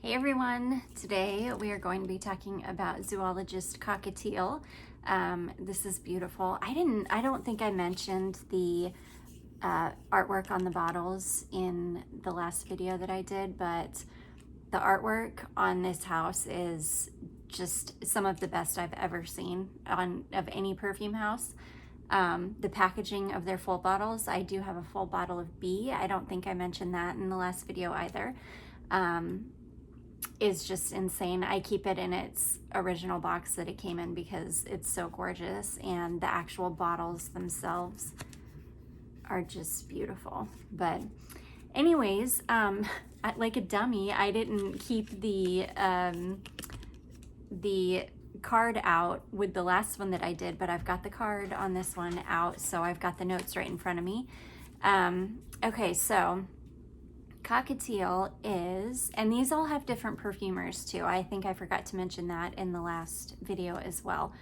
Hey everyone, today we are going to be talking about Zoologist Cockatiel. This is beautiful. I don't think I mentioned the artwork on the bottles in the last video that I did, but the artwork on this house is just some of the best I've ever seen of any perfume house. The packaging of their full bottles, I do have a full bottle of B. I don't think I mentioned that in the last video either. Is just insane. I keep it in its original box that it came in because it's so gorgeous, and the actual bottles themselves are just beautiful. But anyways, like a dummy, I didn't keep the card out with the last one that I did, but I've got the card on this one out, so I've got the notes right in front of me. Okay, so Cockatiel is, and these all have different perfumers too. I think I forgot to mention that in the last video as well.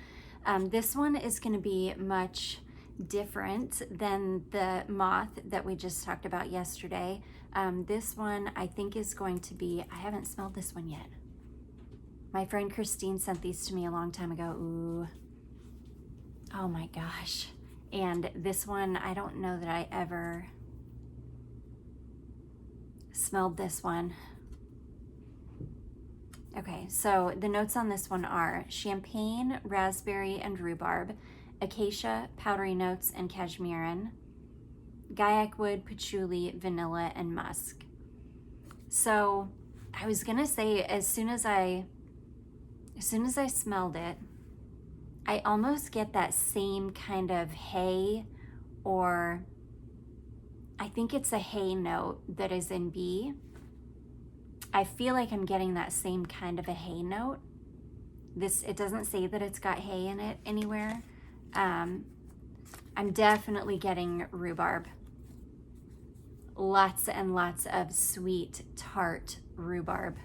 This one is going to be much different than the Moth that we just talked about yesterday. This one I think is going to be, I haven't smelled this one yet. My friend Christine sent these to me a long time ago. Ooh, oh my gosh. And this one, I don't know that I ever smelled this one. Okay, so the notes on this one are champagne, raspberry, and rhubarb, acacia, powdery notes, and cashmeran, Guaiac Wood, patchouli, vanilla, and musk. So I was gonna say, as soon as I smelled it, I almost get that same kind of hay, or I think it's a hay note that is in B. I feel like I'm getting that same kind of a hay note. It doesn't say that it's got hay in it anywhere. I'm definitely getting rhubarb. Lots and lots of sweet, tart rhubarb.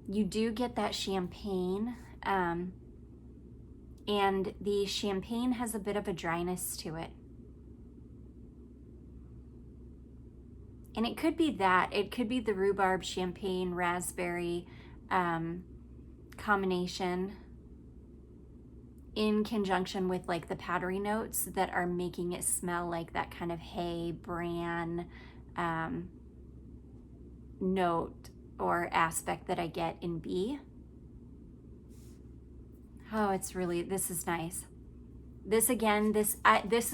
You do get that champagne, and the champagne has a bit of a dryness to it. And it could be that. It could be the rhubarb, champagne, raspberry combination in conjunction with like the powdery notes that are making it smell like that kind of hay, Bran note or aspect that I get in B. Oh, it's really, this is nice. This again, this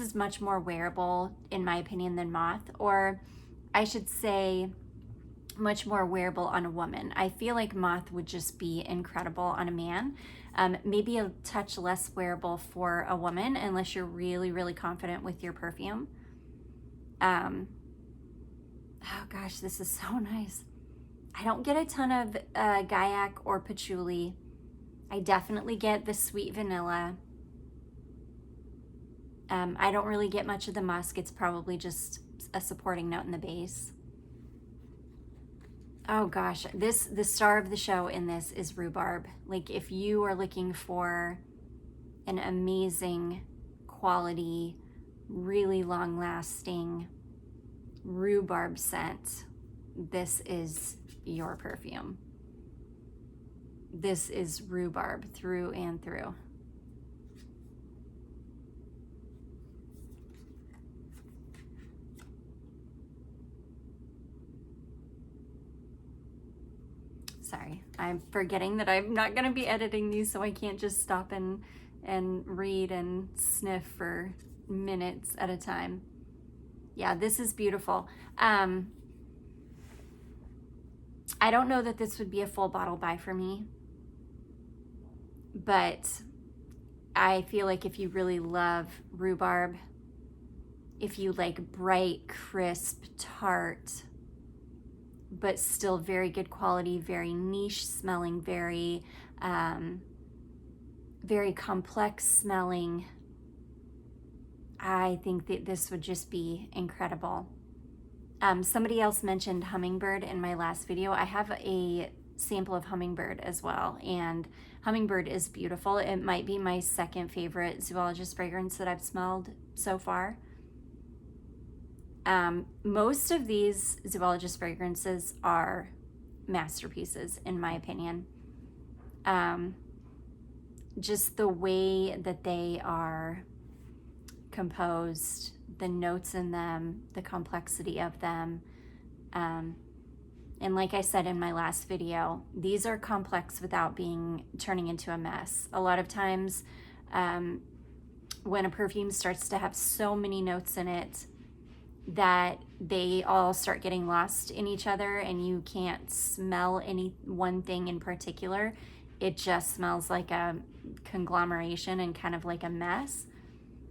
is much more wearable in my opinion than Moth, or I should say much more wearable on a woman. I feel like Moth would just be incredible on a man. Maybe a touch less wearable for a woman unless you're really, really confident with your perfume. Oh gosh, this is so nice. I don't get a ton of Guaiac or patchouli. I definitely get the sweet vanilla. I don't really get much of the musk. It's probably just a supporting note in the base. Oh gosh, the star of the show in this is rhubarb. Like if you are looking for an amazing quality, really long lasting rhubarb scent, this is your perfume. This is rhubarb through and through. Sorry, I'm forgetting that I'm not going to be editing these, so I can't just stop and read and sniff for minutes at a time. Yeah, this is beautiful. I don't know that this would be a full bottle buy for me, but I feel like if you really love rhubarb, if you like bright, crisp, tart, but still very good quality, very niche smelling, very complex smelling, I think that this would just be incredible. Somebody else mentioned hummingbird in my last video. I have a sample of hummingbird as well, and hummingbird is beautiful. It might be my second favorite Zoologist fragrance that I've smelled so far. Most of these Zoologist fragrances are masterpieces, in my opinion. Just the way that they are composed, the notes in them, the complexity of them. And like I said in my last video, these are complex without turning into a mess. A lot of times when a perfume starts to have so many notes in it that they all start getting lost in each other and you can't smell any one thing in particular, it just smells like a conglomeration and kind of like a mess.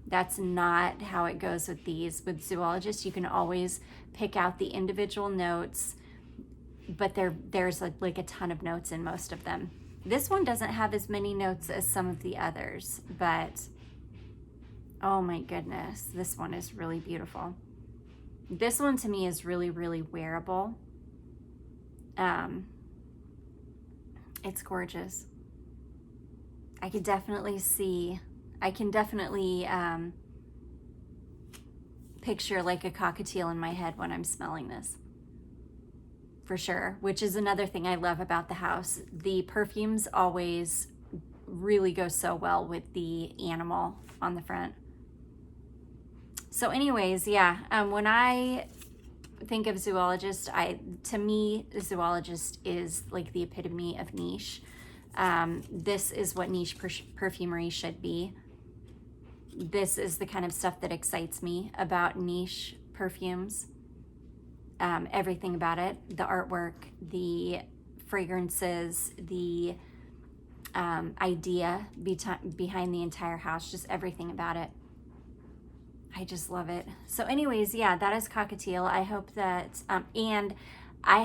That's not how it goes with these. With Zoologist, you can always pick out the individual notes, but there's like a ton of notes in most of them. This one doesn't have as many notes as some of the others, but oh my goodness, this one is really beautiful. This one to me is really, really wearable. It's gorgeous. I can definitely picture like a cockatiel in my head when I'm smelling this. For sure, which is another thing I love about the house. The perfumes always really go so well with the animal on the front. So anyways, yeah, when I think of Zoologist, to me, Zoologist is like the epitome of niche. This is what niche perfumery should be. This is the kind of stuff that excites me about niche perfumes. Everything about it, the artwork, the fragrances, the idea behind the entire house, just everything about it. I just love it. So anyways, yeah, that is Cockatiel. I hope that, and I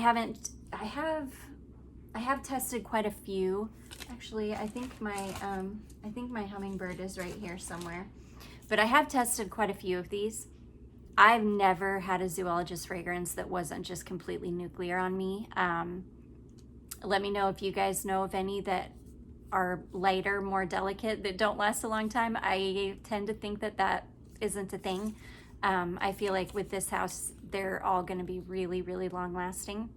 have tested quite a few. Actually, I think my hummingbird is right here somewhere. But I have tested quite a few of these. I've never had a Zoologist fragrance that wasn't just completely nuclear on me. Let me know if you guys know of any that are lighter, more delicate, that don't last a long time. I tend to think that isn't a thing. I feel like with this house, they're all going to be really, really long lasting.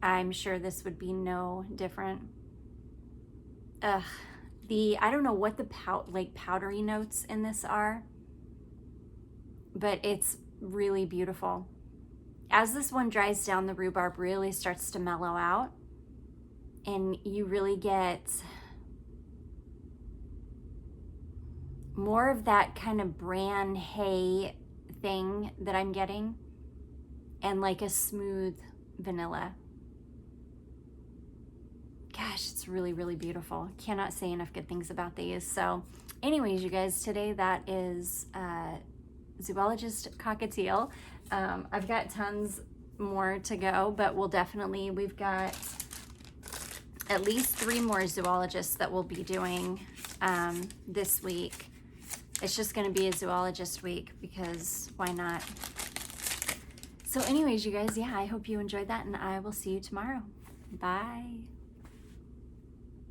I'm sure this would be no different. I don't know what the powdery notes in this are, but it's really beautiful. As this one dries down, the rhubarb really starts to mellow out, and you really get more of that kind of Bran hay thing that I'm getting, and like a smooth vanilla. Gosh, it's really, really beautiful. Cannot say enough good things about these. So anyways, you guys, today that is Zoologist Cockatiel. I've got tons more to go, but we've got at least 3 more zoologists that we'll be doing this week. It's just going to be a zoologist week because why not? So anyways, you guys, yeah, I hope you enjoyed that, and I will see you tomorrow. Bye.